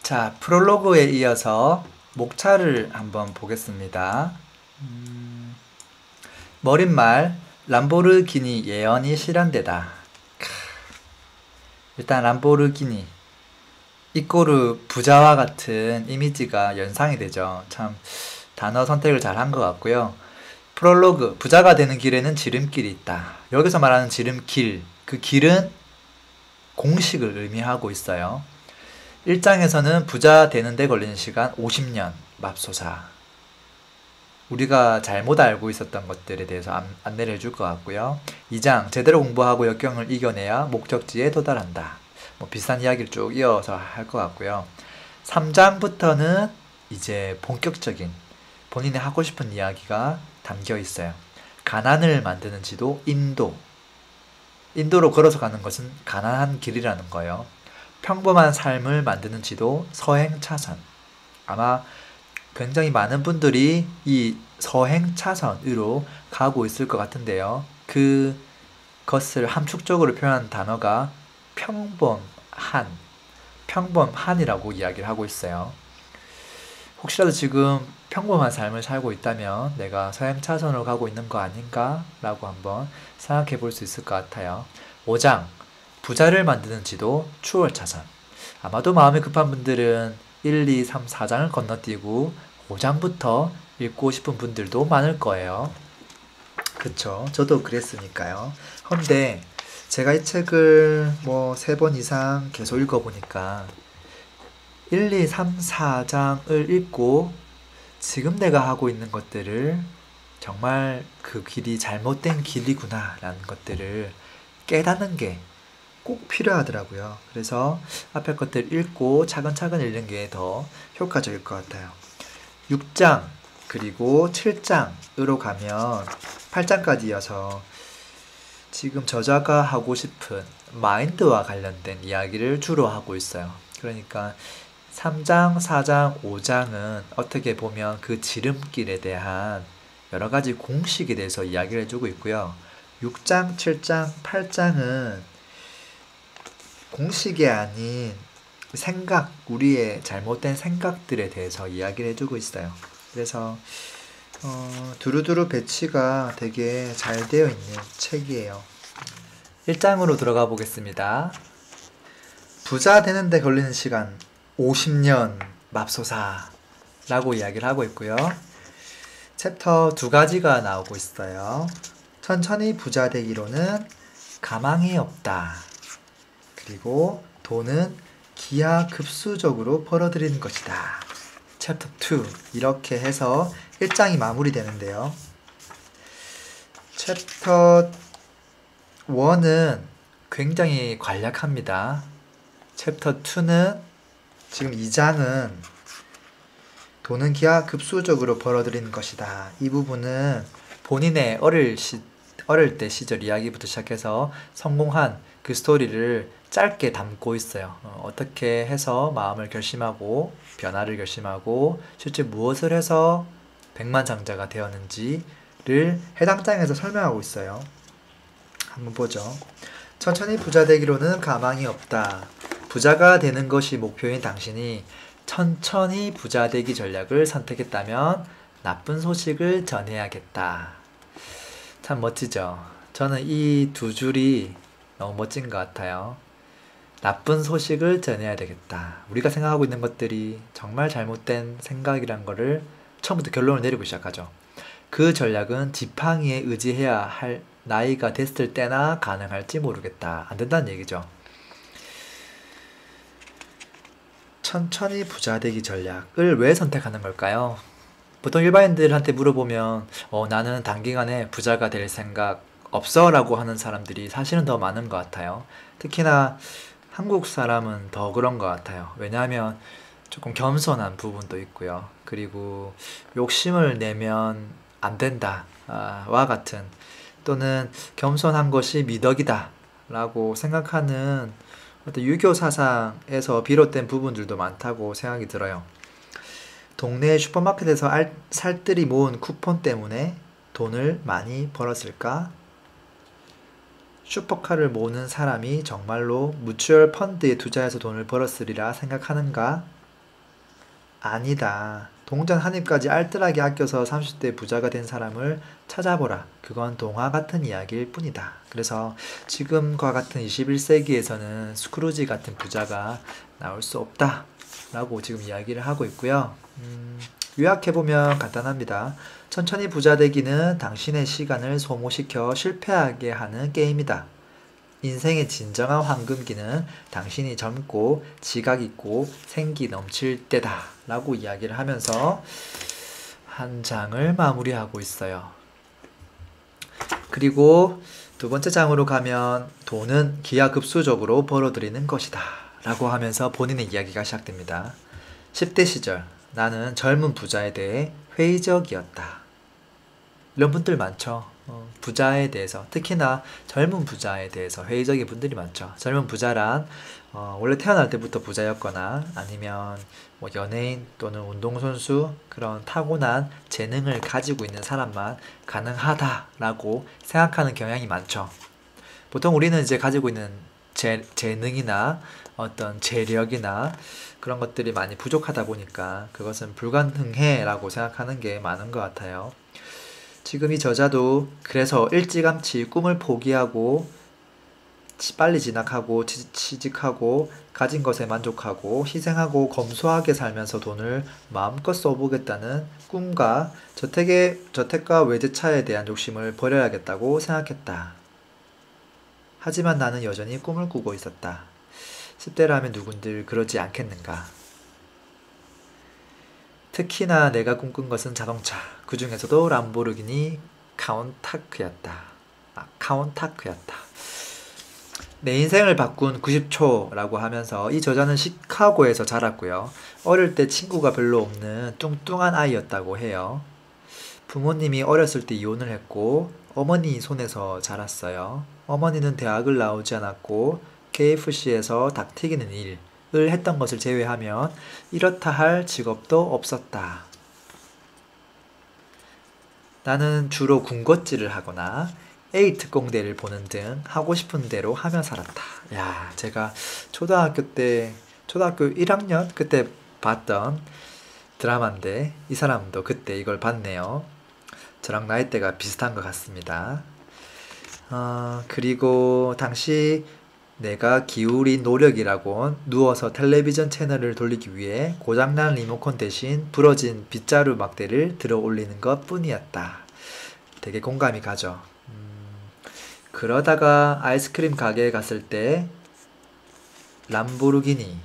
자, 프롤로그에 이어서 목차를 한번 보겠습니다. 머릿말, 람보르기니 예언이 실현되다. 일단 람보르기니, 이꼬르 부자와 같은 이미지가 연상이 되죠. 참 단어 선택을 잘 한 것 같고요. 프롤로그, 부자가 되는 길에는 지름길이 있다. 여기서 말하는 지름길, 그 길은 공식을 의미하고 있어요. 1장에서는 부자 되는데 걸리는 시간 50년, 맙소사. 우리가 잘못 알고 있었던 것들에 대해서 안내를 해줄 것 같고요. 2장, 제대로 공부하고 역경을 이겨내야 목적지에 도달한다. 뭐 비슷한 이야기를 쭉 이어서 할 것 같고요. 3장부터는 이제 본격적인 본인이 하고 싶은 이야기가 담겨 있어요. 가난을 만드는 지도 인도. 인도로 걸어서 가는 것은 가난한 길이라는 거예요. 평범한 삶을 만드는 지도 서행차선. 아마 굉장히 많은 분들이 이 서행차선으로 가고 있을 것 같은데요. 그것을 함축적으로 표현한 단어가 평범한이라고 이야기를 하고 있어요. 혹시라도 지금 평범한 삶을 살고 있다면 내가 서행차선으로 가고 있는 거 아닌가? 라고 한번 생각해 볼 수 있을 것 같아요. 5장, 부자를 만드는 지도 추월차선. 아마도 마음이 급한 분들은 1, 2, 3, 4장을 건너뛰고 5장부터 읽고 싶은 분들도 많을 거예요. 그쵸? 저도 그랬으니까요. 근데 제가 이 책을 뭐 3번 이상 계속 읽어보니까 1, 2, 3, 4장을 읽고 지금 내가 하고 있는 것들을 정말 그 길이 잘못된 길이구나 라는 것들을 깨닫는 게 꼭 필요하더라고요. 그래서 앞에 것들 읽고 차근차근 읽는 게 더 효과적일 것 같아요. 6장 그리고 7장으로 가면 8장까지 이어서 지금 저자가 하고 싶은 마인드와 관련된 이야기를 주로 하고 있어요. 그러니까 3장, 4장, 5장은 어떻게 보면 그 지름길에 대한 여러 가지 공식에 대해서 이야기를 해주고 있고요. 6장, 7장, 8장은 공식이 아닌 생각, 우리의 잘못된 생각들에 대해서 이야기를 해주고 있어요. 그래서 두루두루 배치가 되게 잘 되어 있는 책이에요. 1장으로 들어가 보겠습니다. 부자 되는데 걸리는 시간 50년 맙소사 라고 이야기를 하고 있고요. 챕터 2가지가 나오고 있어요. 천천히 부자 되기로는 가망이 없다. 그리고 돈은 기하급수적으로 벌어들이는 것이다. 챕터 2 이렇게 해서 1장이 마무리되는데요. 챕터 1은 굉장히 간략합니다. 챕터 2는 지금 2장은 돈은 기하급수적으로 벌어들이는 것이다. 이 부분은 본인의 어릴 때 시절 이야기부터 시작해서 성공한 그 스토리를 짧게 담고 있어요. 어떻게 해서 마음을 결심하고 변화를 결심하고 실제 무엇을 해서 백만장자가 되었는지를 해당 장에서 설명하고 있어요. 한번 보죠. 천천히 부자 되기로는 가망이 없다. 부자가 되는 것이 목표인 당신이 천천히 부자 되기 전략을 선택했다면 나쁜 소식을 전해야겠다. 참 멋지죠? 저는 이 2줄이 너무 멋진 것 같아요. 나쁜 소식을 전해야 되겠다. 우리가 생각하고 있는 것들이 정말 잘못된 생각이란 거를 처음부터 결론을 내리고 시작하죠. 그 전략은 지팡이에 의지해야 할 나이가 됐을 때나 가능할지 모르겠다. 안 된다는 얘기죠. 천천히 부자 되기 전략을 왜 선택하는 걸까요? 보통 일반인들한테 물어보면 나는 단기간에 부자가 될 생각 없어 라고 하는 사람들이 사실은 더 많은 것 같아요. 특히나 한국 사람은 더 그런 것 같아요. 왜냐하면 조금 겸손한 부분도 있고요. 그리고 욕심을 내면 안 된다 와 같은 또는 겸손한 것이 미덕이다 라고 생각하는 어떤 유교 사상에서 비롯된 부분들도 많다고 생각이 들어요. 동네 슈퍼마켓에서 살뜰히 모은 쿠폰 때문에 돈을 많이 벌었을까? 슈퍼카를 모으는 사람이 정말로 뮤추얼 펀드에 투자해서 돈을 벌었으리라 생각하는가? 아니다. 동전 한 입까지 알뜰하게 아껴서 30대 부자가 된 사람을 찾아보라. 그건 동화 같은 이야기일 뿐이다. 그래서 지금과 같은 21세기에서는 스크루지 같은 부자가 나올 수 없다. 라고 지금 이야기를 하고 있고요. 요약해보면 간단합니다. 천천히 부자 되기는 당신의 시간을 소모시켜 실패하게 하는 게임이다. 인생의 진정한 황금기는 당신이 젊고 지각 있고 생기 넘칠 때다 라고 이야기를 하면서 한 장을 마무리하고 있어요. 그리고 두 번째 장으로 가면 돈은 기하급수적으로 벌어들이는 것이다 라고 하면서 본인의 이야기가 시작됩니다. 10대 시절 나는 젊은 부자에 대해 회의적이었다. 이런 분들 많죠. 부자에 대해서, 특히나 젊은 부자에 대해서 회의적인 분들이 많죠. 젊은 부자란 원래 태어날 때부터 부자였거나 아니면 뭐 연예인 또는 운동선수, 그런 타고난 재능을 가지고 있는 사람만 가능하다라고 생각하는 경향이 많죠. 보통 우리는 이제 가지고 있는 재능이나 어떤 재력이나 그런 것들이 많이 부족하다 보니까 그것은 불가능해 라고 생각하는 게 많은 것 같아요. 지금 이 저자도 그래서 일찌감치 꿈을 포기하고 빨리 진학하고 취직하고 가진 것에 만족하고 희생하고 검소하게 살면서 돈을 마음껏 써보겠다는 꿈과 저택과 외제차에 대한 욕심을 버려야겠다고 생각했다. 하지만 나는 여전히 꿈을 꾸고 있었다. 10대라면 누군들 그러지 않겠는가. 특히나 내가 꿈꾼 것은 자동차, 그 중에서도 람보르기니 카운타크였다. 내 인생을 바꾼 90초라고 하면서 이 저자는 시카고에서 자랐고요. 어릴 때 친구가 별로 없는 뚱뚱한 아이였다고 해요. 부모님이 어렸을 때 이혼을 했고 어머니 손에서 자랐어요. 어머니는 대학을 나오지 않았고 KFC에서 닭 튀기는 일을 했던 것을 제외하면 이렇다 할 직업도 없었다. 나는 주로 군것질을 하거나 A특공대를 보는 등 하고 싶은 대로 하며 살았다. 야, 제가 초등학교 1학년 그때 봤던 드라마인데 이 사람도 그때 이걸 봤네요. 저랑 나이대가 비슷한 것 같습니다. 그리고 당시 내가 기울인 노력이라곤 누워서 텔레비전 채널을 돌리기 위해 고장난 리모컨 대신 부러진 빗자루 막대를 들어 올리는 것 뿐이었다. 되게 공감이 가죠. 그러다가 아이스크림 가게에 갔을 때 람보르기니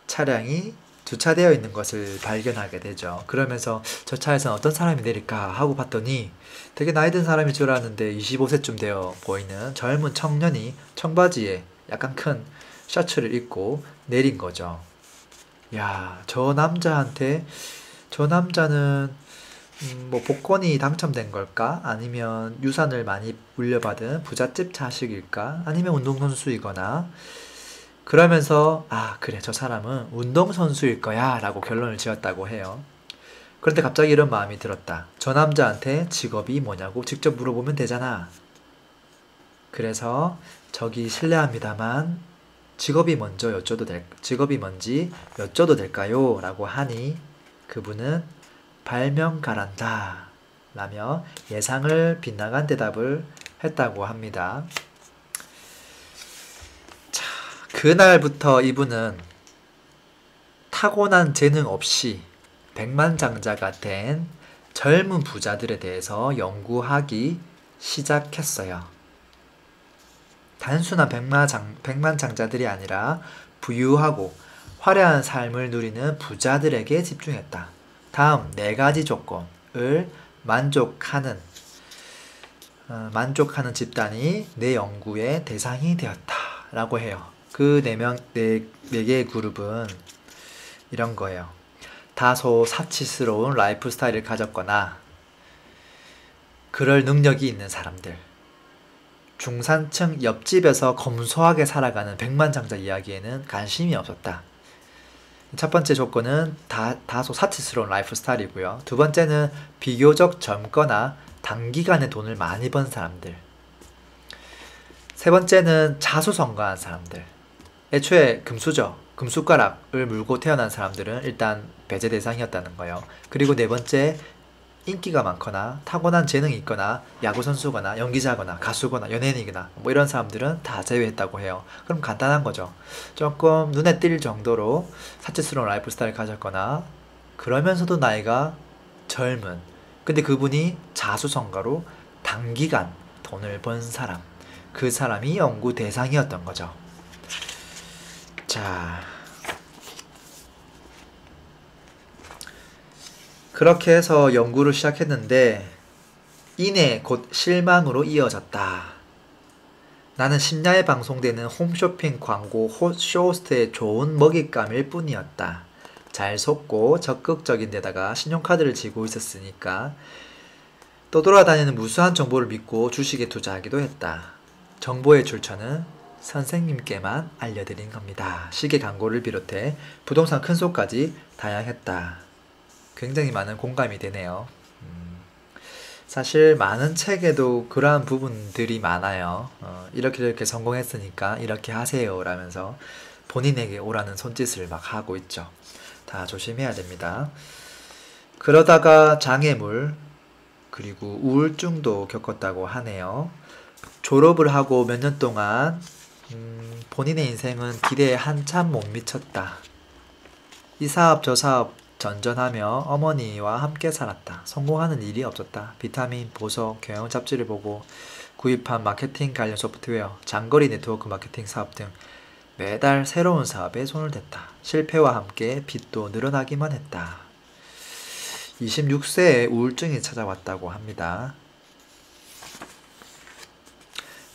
차량이 주차되어 있는 것을 발견하게 되죠. 그러면서 저 차에서는 어떤 사람이 내릴까 하고 봤더니 되게 나이 든 사람일 줄 알았는데 25세쯤 되어 보이는 젊은 청년이 청바지에 약간 큰 셔츠를 입고 내린 거죠. 야, 저 남자는 뭐 복권이 당첨된 걸까? 아니면 유산을 많이 물려받은 부잣집 자식일까? 아니면 운동선수이거나 그러면서 그래, 저 사람은 운동선수일 거야 라고 결론을 지었다고 해요. 그런데 갑자기 이런 마음이 들었다. 저 남자한테 직업이 뭐냐고 직접 물어보면 되잖아. 그래서 저기 실례합니다만 직업이 뭔지 여쭤도 될까요? 라고 하니 그분은 발명가란다 라며 예상을 빗나간 대답을 했다고 합니다. 그날부터 이분은 타고난 재능 없이 백만장자가 된 젊은 부자들에 대해서 연구하기 시작했어요. 단순한 백만장자들이 아니라 부유하고 화려한 삶을 누리는 부자들에게 집중했다. 다음 4가지 조건을 만족하는 집단이 내 연구의 대상이 되었다 라고 해요. 그 4개의 그룹은 이런 거예요. 다소 사치스러운 라이프 스타일을 가졌거나 그럴 능력이 있는 사람들, 중산층 옆집에서 검소하게 살아가는 백만장자 이야기에는 관심이 없었다. 첫 번째 조건은 다소 사치스러운 라이프 스타일이고요. 두 번째는 비교적 젊거나 단기간에 돈을 많이 번 사람들. 세 번째는 자수성가한 사람들. 애초에 금수저, 금숟가락을 물고 태어난 사람들은 일단 배제 대상이었다는 거예요. 그리고 네 번째, 인기가 많거나 타고난 재능이 있거나 야구선수거나 연기자거나 가수거나 연예인이거나 뭐 이런 사람들은 다 제외했다고 해요. 그럼 간단한 거죠. 조금 눈에 띌 정도로 사치스러운 라이프 스타일을 가졌거나 그러면서도 나이가 젊은, 근데 그분이 자수성가로 단기간 돈을 번 사람, 그 사람이 연구 대상이었던 거죠. 자, 그렇게 해서 연구를 시작했는데 이내 곧 실망으로 이어졌다. 나는 심야에 방송되는 홈쇼핑 광고 쇼호스트의 좋은 먹잇감일 뿐이었다. 잘 속고 적극적인 데다가 신용카드를 쥐고 있었으니까 떠돌아다니는 무수한 정보를 믿고 주식에 투자하기도 했다. 정보의 출처는 선생님께만 알려드린 겁니다. 시계 광고를 비롯해 부동산 큰 속까지 다양했다. 굉장히 많은 공감이 되네요. 사실 많은 책에도 그러한 부분들이 많아요. 이렇게 성공했으니까 이렇게 하세요 라면서 본인에게 오라는 손짓을 막 하고 있죠. 다 조심해야 됩니다. 그러다가 장애물 그리고 우울증도 겪었다고 하네요. 졸업을 하고 몇 년 동안 본인의 인생은 기대에 한참 못 미쳤다. 이 사업 저 사업 전전하며 어머니와 함께 살았다. 성공하는 일이 없었다. 비타민, 보석, 경영 잡지를 보고 구입한 마케팅 관련 소프트웨어, 장거리 네트워크 마케팅 사업 등 매달 새로운 사업에 손을 댔다. 실패와 함께 빚도 늘어나기만 했다. 26세에 우울증이 찾아왔다고 합니다.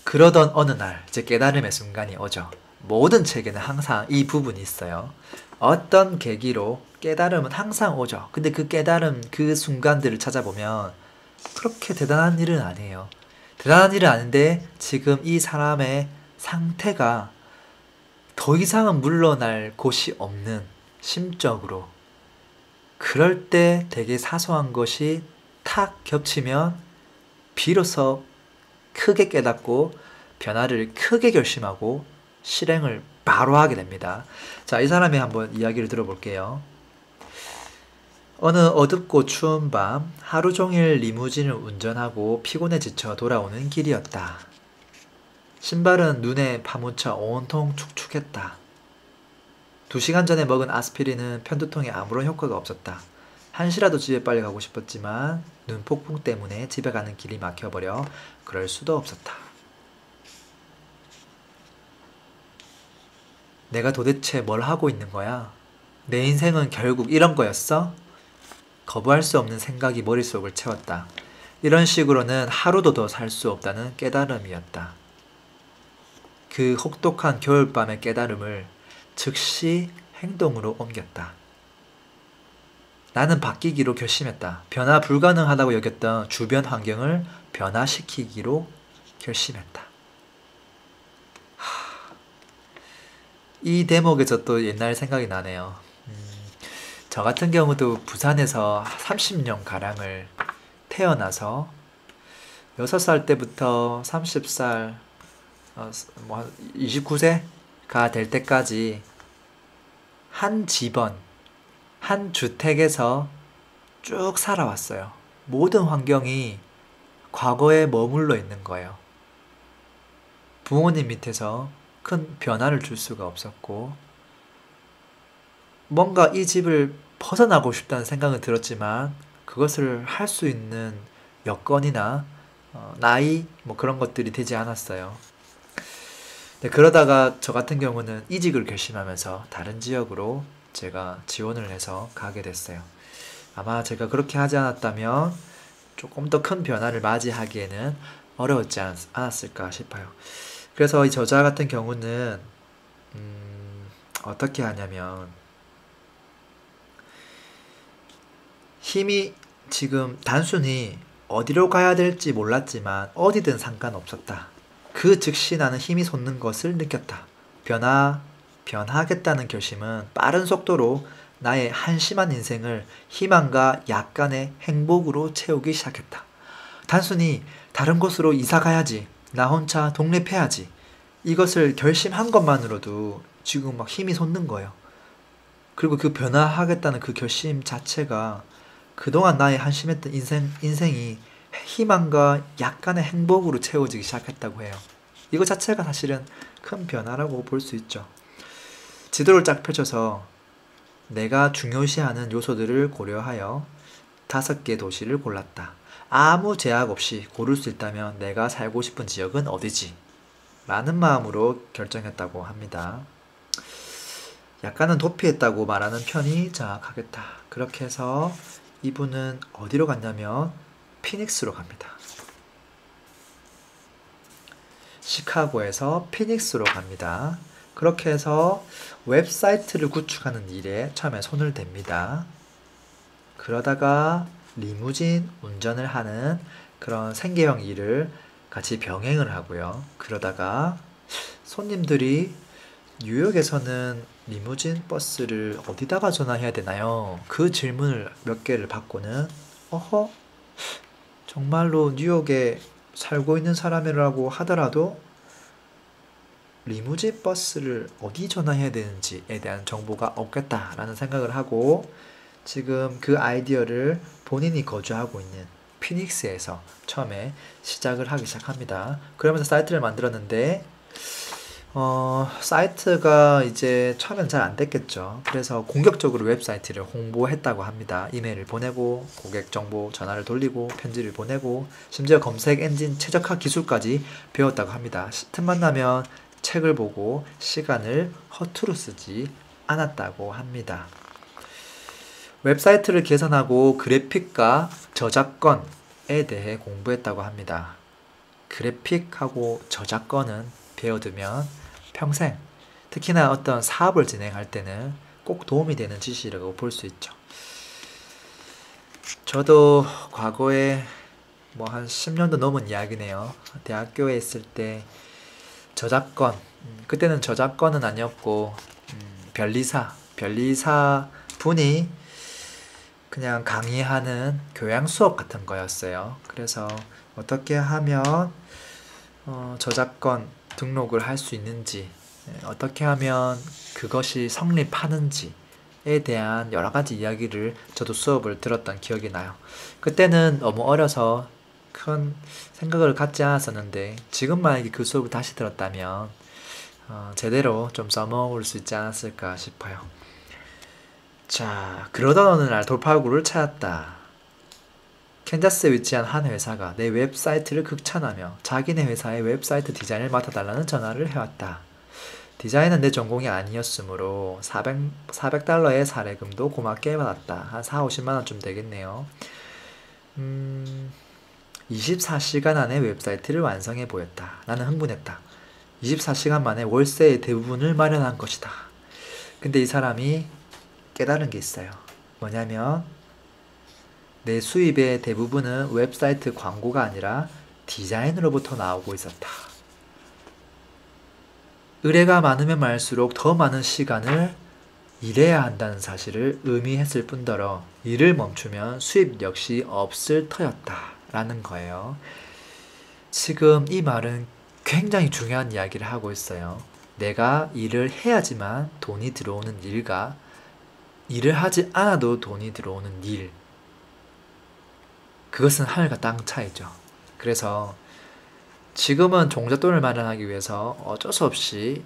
그러던 어느 날 제 깨달음의 순간이 오죠. 모든 책에는 항상 이 부분이 있어요. 어떤 계기로 깨달음은 항상 오죠. 근데 그 깨달음, 그 순간들을 찾아보면 그렇게 대단한 일은 아니에요. 대단한 일은 아닌데 지금 이 사람의 상태가 더 이상은 물러날 곳이 없는 심적으로, 그럴 때 되게 사소한 것이 탁 겹치면 비로소 크게 깨닫고 변화를 크게 결심하고 실행을 바로 하게 됩니다. 자, 이 사람의 한번 이야기를 들어볼게요. 어느 어둡고 추운 밤 하루 종일 리무진을 운전하고 피곤해 지쳐 돌아오는 길이었다. 신발은 눈에 파묻혀 온통 축축했다. 2시간 전에 먹은 아스피린은 편두통에 아무런 효과가 없었다. 한시라도 집에 빨리 가고 싶었지만 눈폭풍 때문에 집에 가는 길이 막혀버려 그럴 수도 없었다. 내가 도대체 뭘 하고 있는 거야? 내 인생은 결국 이런 거였어? 거부할 수 없는 생각이 머릿속을 채웠다. 이런 식으로는 하루도 더 살 수 없다는 깨달음이었다. 그 혹독한 겨울밤의 깨달음을 즉시 행동으로 옮겼다. 나는 바뀌기로 결심했다. 변화 불가능하다고 여겼던 주변 환경을 변화시키기로 결심했다. 이 대목에서 또 옛날 생각이 나네요. 저 같은 경우도 부산에서 30년 가량을 태어나서 6살 때부터 30살, 29세가 될 때까지 한 집안, 한 주택에서 쭉 살아왔어요. 모든 환경이 과거에 머물러 있는 거예요. 부모님 밑에서 큰 변화를 줄 수가 없었고, 뭔가 이 집을 벗어나고 싶다는 생각은 들었지만 그것을 할 수 있는 여건이나 나이 뭐 그런 것들이 되지 않았어요. 네, 그러다가 저 같은 경우는 이직을 결심하면서 다른 지역으로 제가 지원을 해서 가게 됐어요. 아마 제가 그렇게 하지 않았다면 조금 더 큰 변화를 맞이하기에는 어려웠지 않았을까 싶어요. 그래서 이 저자 같은 경우는 어떻게 하냐면, 힘이 지금 단순히 어디로 가야 될지 몰랐지만 어디든 상관없었다. 그 즉시 나는 힘이 솟는 것을 느꼈다. 변하겠다는 결심은 빠른 속도로 나의 한심한 인생을 희망과 약간의 행복으로 채우기 시작했다. 단순히 다른 곳으로 이사 가야지, 나 혼자 독립해야지, 이것을 결심한 것만으로도 지금 막 힘이 솟는 거예요. 그리고 그 변화하겠다는 그 결심 자체가 그동안 나의 한심했던 인생이 희망과 약간의 행복으로 채워지기 시작했다고 해요. 이거 자체가 사실은 큰 변화라고 볼 수 있죠. 지도를 쫙 펼쳐서 내가 중요시하는 요소들을 고려하여 5개 도시를 골랐다. 아무 제약 없이 고를 수 있다면 내가 살고 싶은 지역은 어디지? 라는 마음으로 결정했다고 합니다. 약간은 도피했다고 말하는 편이 정확하겠다. 그렇게 해서 이분은 어디로 갔냐면 피닉스로 갑니다. 시카고에서 피닉스로 갑니다. 그렇게 해서 웹사이트를 구축하는 일에 처음에 손을 댑니다. 그러다가 리무진 운전을 하는 그런 생계형 일을 같이 병행을 하고요. 그러다가 손님들이 뉴욕에서는 리무진 버스를 어디다가 전화해야 되나요? 그 질문을 몇 개를 받고는 어허? 정말로 뉴욕에 살고 있는 사람이라고 하더라도 리무진 버스를 어디 전화해야 되는지에 대한 정보가 없겠다라는 생각을 하고 지금 그 아이디어를 본인이 거주하고 있는 피닉스에서 처음에 시작을 하기 시작합니다. 그러면서 사이트를 만들었는데 사이트가 이제 처음엔 잘 안 됐겠죠. 그래서 공격적으로 웹사이트를 홍보했다고 합니다. 이메일을 보내고 고객 정보 전화를 돌리고 편지를 보내고 심지어 검색 엔진 최적화 기술까지 배웠다고 합니다. 틈만 나면 책을 보고 시간을 허투루 쓰지 않았다고 합니다. 웹사이트를 개선하고 그래픽과 저작권에 대해 공부했다고 합니다. 그래픽하고 저작권은 배워두면 평생, 특히나 어떤 사업을 진행할 때는 꼭 도움이 되는 지식이라고 볼 수 있죠. 저도 과거에 뭐 한 10년도 넘은 이야기네요. 대학교에 있을 때 저작권, 그때는 저작권은 아니었고 변리사 분이 그냥 강의하는 교양 수업 같은 거였어요. 그래서 어떻게 하면 저작권 등록을 할 수 있는지, 어떻게 하면 그것이 성립하는지에 대한 여러 가지 이야기를 저도 수업을 들었던 기억이 나요. 그때는 너무 어려서 큰 생각을 갖지 않았었는데 지금 만약에 그 수업을 다시 들었다면 제대로 좀 써먹을 수 있지 않았을까 싶어요. 자, 그러던 어느 날 돌파구를 찾았다. 캔자스에 위치한 한 회사가 내 웹사이트를 극찬하며 자기네 회사의 웹사이트 디자인을 맡아달라는 전화를 해왔다. 디자인은 내 전공이 아니었으므로 400달러의 사례금도 고맙게 받았다. 한 4, 50만원쯤 되겠네요. 24시간 안에 웹사이트를 완성해 보였다. 나는 흥분했다. 24시간 만에 월세의 대부분을 마련한 것이다. 근데 이 사람이 깨달은 게 있어요. 뭐냐면 내 수입의 대부분은 웹사이트 광고가 아니라 디자인으로부터 나오고 있었다. 의뢰가 많으면 많을수록 더 많은 시간을 일해야 한다는 사실을 의미했을 뿐더러 일을 멈추면 수입 역시 없을 터였다 라는 거예요. 지금 이 말은 굉장히 중요한 이야기를 하고 있어요. 내가 일을 해야지만 돈이 들어오는 일과 일을 하지 않아도 돈이 들어오는 일, 그것은 하늘과 땅 차이죠. 그래서 지금은 종잣돈을 마련하기 위해서 어쩔 수 없이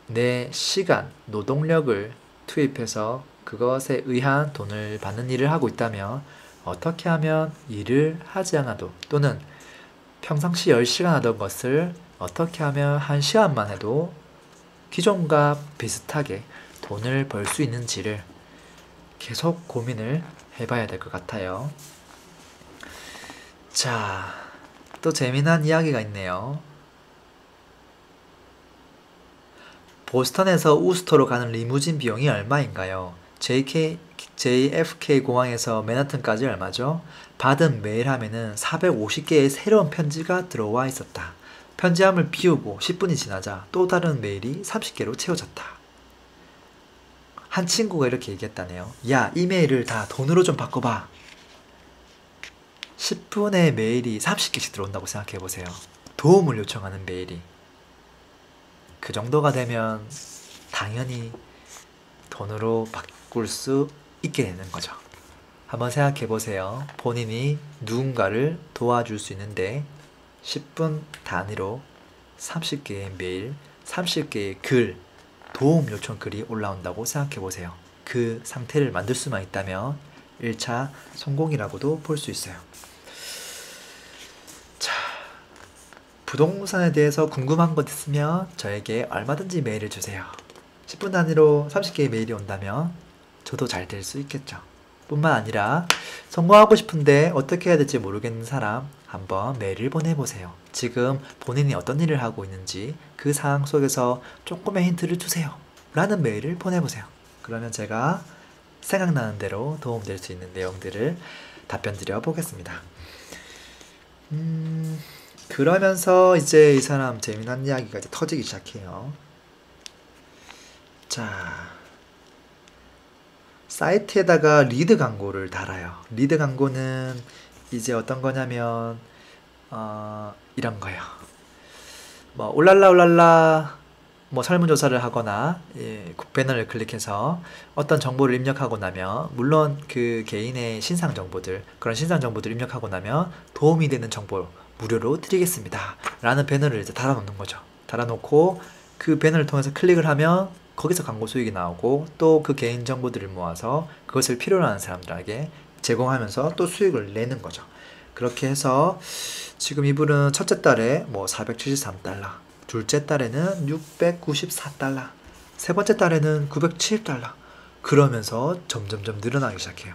내 시간, 노동력을 투입해서 그것에 의한 돈을 받는 일을 하고 있다면 어떻게 하면 일을 하지 않아도 또는 평상시 10시간 하던 것을 어떻게 하면 1시간만 해도 기존과 비슷하게 돈을 벌 수 있는지를 계속 고민을 해봐야 될 것 같아요. 자, 또 재미난 이야기가 있네요. 보스턴에서 우스터로 가는 리무진 비용이 얼마인가요? JFK 공항에서 맨하튼까지 얼마죠? 받은 메일 함에는 450개의 새로운 편지가 들어와 있었다. 편지함을 비우고 10분이 지나자 또 다른 메일이 30개로 채워졌다. 한 친구가 이렇게 얘기했다네요. 야, 이메일을 다 돈으로 좀 바꿔봐. 10분의 메일이 30개씩 들어온다고 생각해보세요. 도움을 요청하는 메일이. 그 정도가 되면 당연히 돈으로 바꿀 수 있게 되는 거죠. 한번 생각해 보세요. 본인이 누군가를 도와줄 수 있는데 10분 단위로 30개의 메일, 30개의 글, 도움 요청 글이 올라온다고 생각해 보세요. 그 상태를 만들 수만 있다면 1차 성공이라고도 볼 수 있어요. 자, 부동산에 대해서 궁금한 것 있으면 저에게 얼마든지 메일을 주세요. 10분 단위로 30개의 메일이 온다면 저도 잘 될 수 있겠죠. 뿐만 아니라 성공하고 싶은데 어떻게 해야 될지 모르겠는 사람 한번 메일을 보내보세요. 지금 본인이 어떤 일을 하고 있는지 그 상황 속에서 조금의 힌트를 주세요 라는 메일을 보내보세요. 그러면 제가 생각나는 대로 도움될 수 있는 내용들을 답변 드려 보겠습니다. 그러면서 이제 이 사람 재미난 이야기가 이제 터지기 시작해요. 자, 사이트에다가 리드 광고를 달아요. 리드 광고는 이제 어떤 거냐면 이런 거예요. 뭐 올랄라 뭐 설문조사를 하거나 배너를 클릭해서 어떤 정보를 입력하고 나면 물론 그 개인의 신상 정보들 그런 신상 정보들을 입력하고 나면 도움이 되는 정보 무료로 드리겠습니다 라는 배너를 이제 달아놓는 거죠. 달아놓고 그 배너를 통해서 클릭을 하면 거기서 광고 수익이 나오고 또 그 개인 정보들을 모아서 그것을 필요로 하는 사람들에게 제공하면서 또 수익을 내는 거죠. 그렇게 해서 지금 이분은 첫째 달에 뭐 473달러, 둘째 달에는 694달러, 세 번째 달에는 970달러 그러면서 점점점 늘어나기 시작해요.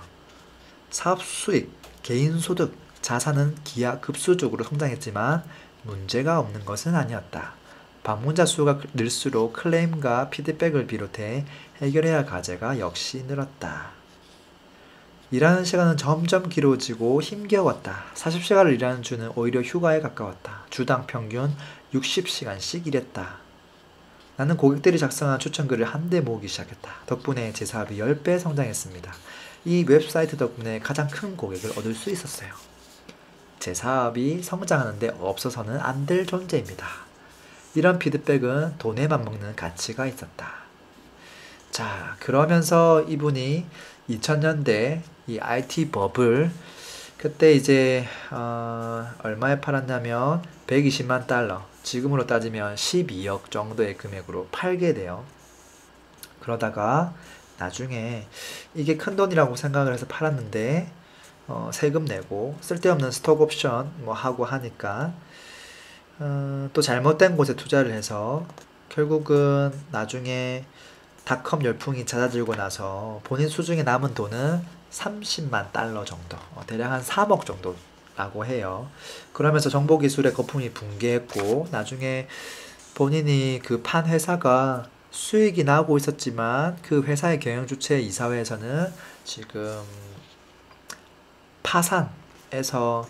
사업 수익, 개인 소득, 자산은 기하급수적으로 성장했지만 문제가 없는 것은 아니었다. 방문자 수가 늘수록 클레임과 피드백을 비롯해 해결해야 할 과제가 역시 늘었다. 일하는 시간은 점점 길어지고 힘겨웠다. 40시간을 일하는 주는 오히려 휴가에 가까웠다. 주당 평균 60시간씩 일했다. 나는 고객들이 작성한 추천글을 한데 모으기 시작했다. 덕분에 제 사업이 10배 성장했습니다. 이 웹사이트 덕분에 가장 큰 고객을 얻을 수 있었어요. 제 사업이 성장하는데 없어서는 안 될 존재입니다. 이런 피드백은 돈에 맞먹는 가치가 있었다. 자, 그러면서 이분이 2000년대 이 IT 버블 그때 이제 얼마에 팔았냐면 120만 달러 지금으로 따지면 12억 정도의 금액으로 팔게 돼요. 그러다가 나중에 이게 큰 돈이라고 생각을 해서 팔았는데 세금 내고 쓸데없는 스톡 옵션 뭐 하고 하니까 또 잘못된 곳에 투자를 해서 결국은 나중에 닷컴 열풍이 잦아들고 나서 본인 수중에 남은 돈은 30만 달러 정도, 대략 한 3억 정도라고 해요. 그러면서 정보기술의 거품이 붕괴했고 나중에 본인이 그 판 회사가 수익이 나고 있었지만 그 회사의 경영주체 이사회에서는 지금 파산에서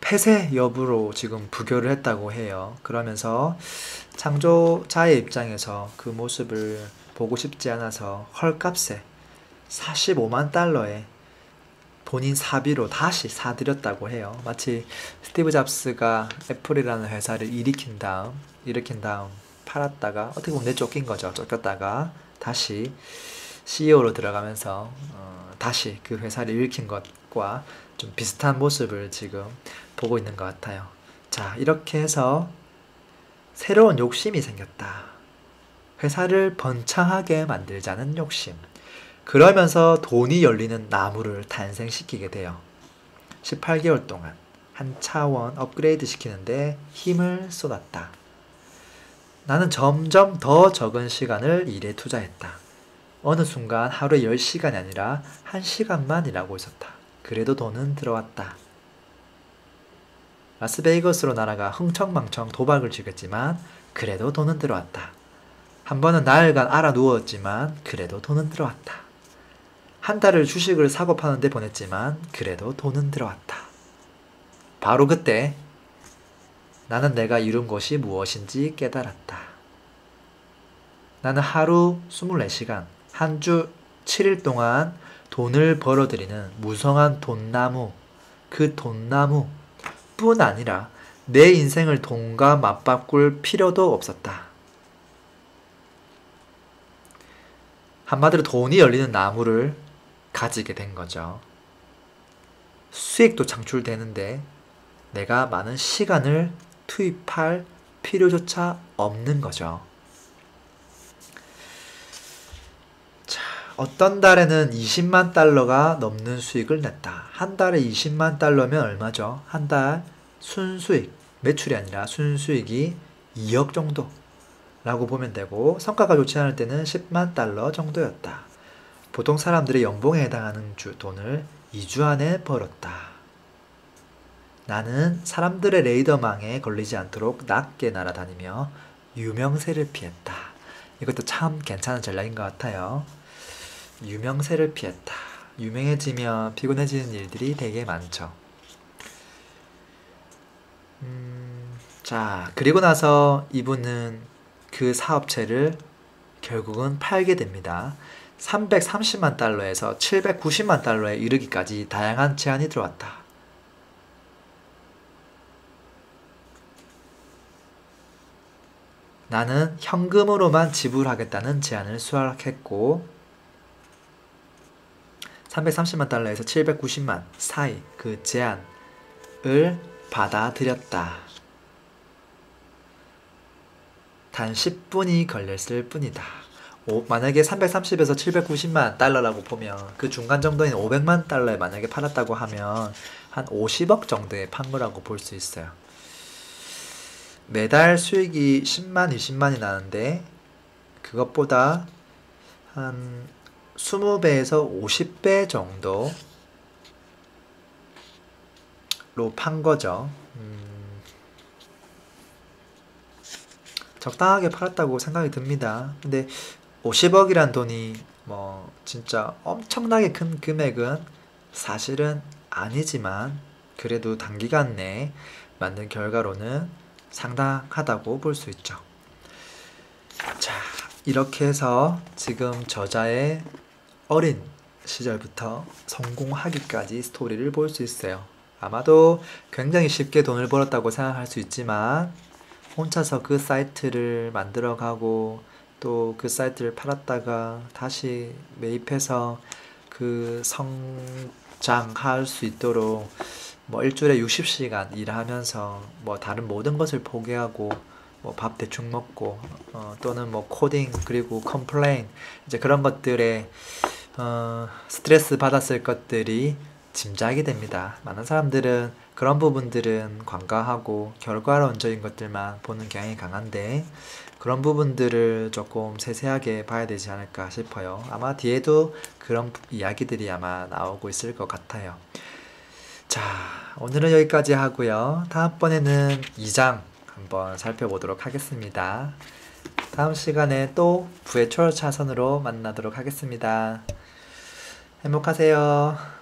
폐쇄 여부로 지금 부결을 했다고 해요. 그러면서 창조자의 입장에서 그 모습을 보고 싶지 않아서 헐값에 45만 달러에 본인 사비로 다시 사들였다고 해요. 마치 스티브 잡스가 애플이라는 회사를 일으킨 다음 팔았다가 어떻게 보면 내쫓긴 거죠. 쫓겼다가 다시 CEO로 들어가면서 다시 그 회사를 일으킨 것과 좀 비슷한 모습을 지금 보고 있는 것 같아요. 자, 이렇게 해서 새로운 욕심이 생겼다. 회사를 번창하게 만들자는 욕심. 그러면서 돈이 열리는 나무를 탄생시키게 돼요. 18개월 동안 한 차원 업그레이드 시키는데 힘을 쏟았다. 나는 점점 더 적은 시간을 일에 투자했다. 어느 순간 하루에 10시간이 아니라 1시간만 일하고 있었다. 그래도 돈은 들어왔다. 라스베이거스로 날아가 흥청망청 도박을 즐겼지만 그래도 돈은 들어왔다. 한 번은 나흘간 알아 누웠지만 그래도 돈은 들어왔다. 한 달을 주식을 사고 파는데 보냈지만 그래도 돈은 들어왔다. 바로 그때 나는 내가 이룬 것이 무엇인지 깨달았다. 나는 하루 24시간, 한 주 7일 동안 돈을 벌어들이는 무성한 돈나무, 그 돈나무 뿐 아니라 내 인생을 돈과 맞바꿀 필요도 없었다. 한마디로 돈이 열리는 나무를 가지게 된 거죠. 수익도 창출되는데 내가 많은 시간을 투입할 필요조차 없는 거죠. 자, 어떤 달에는 20만 달러가 넘는 수익을 냈다. 한 달에 20만 달러면 얼마죠? 한 달 순수익, 매출이 아니라 순수익이 2억 정도 라고 보면 되고, 성과가 좋지 않을 때는 10만 달러 정도였다. 보통 사람들의 연봉에 해당하는 돈을 2주 안에 벌었다. 나는 사람들의 레이더망에 걸리지 않도록 낮게 날아다니며 유명세를 피했다. 이것도 참 괜찮은 전략인 것 같아요. 유명세를 피했다. 유명해지면 피곤해지는 일들이 되게 많죠. 자, 그리고 나서 이분은 그 사업체를 결국은 팔게 됩니다. 330만 달러에서 790만 달러에 이르기까지 다양한 제안이 들어왔다. 나는 현금으로만 지불하겠다는 제안을 수락했고 330만 달러에서 790만 사이 그 제안을 받아들였다. 단 10분이 걸렸을 뿐이다. 만약에 330에서 790만 달러라고 보면 그 중간 정도인 500만 달러에 만약에 팔았다고 하면 한 50억 정도에 판 거라고 볼 수 있어요. 매달 수익이 10만, 20만이 나는데 그것보다 한 20배에서 50배 정도로 판 거죠. 적당하게 팔았다고 생각이 듭니다. 근데 50억이란 돈이 뭐 진짜 엄청나게 큰 금액은 사실은 아니지만 그래도 단기간 내에 만든 결과로는 상당하다고 볼 수 있죠. 자, 이렇게 해서 지금 저자의 어린 시절부터 성공하기까지 스토리를 볼 수 있어요. 아마도 굉장히 쉽게 돈을 벌었다고 생각할 수 있지만 혼자서 그 사이트를 만들어가고 또 그 사이트를 팔았다가 다시 매입해서 그 성장할 수 있도록 뭐 일주일에 60시간 일하면서 뭐 다른 모든 것을 포기하고 뭐 밥 대충 먹고 또는 뭐 코딩 그리고 컴플레인 이제 그런 것들에 스트레스 받았을 것들이 짐작이 됩니다. 많은 사람들은 그런 부분들은 관가하고 결과론적인 것들만 보는 경향이 강한데 그런 부분들을 조금 세세하게 봐야 되지 않을까 싶어요. 아마 뒤에도 그런 이야기들이 아마 나오고 있을 것 같아요. 자, 오늘은 여기까지 하고요. 다음번에는 2장 한번 살펴보도록 하겠습니다. 다음 시간에 또 부의 초월 차선으로 만나도록 하겠습니다. 행복하세요.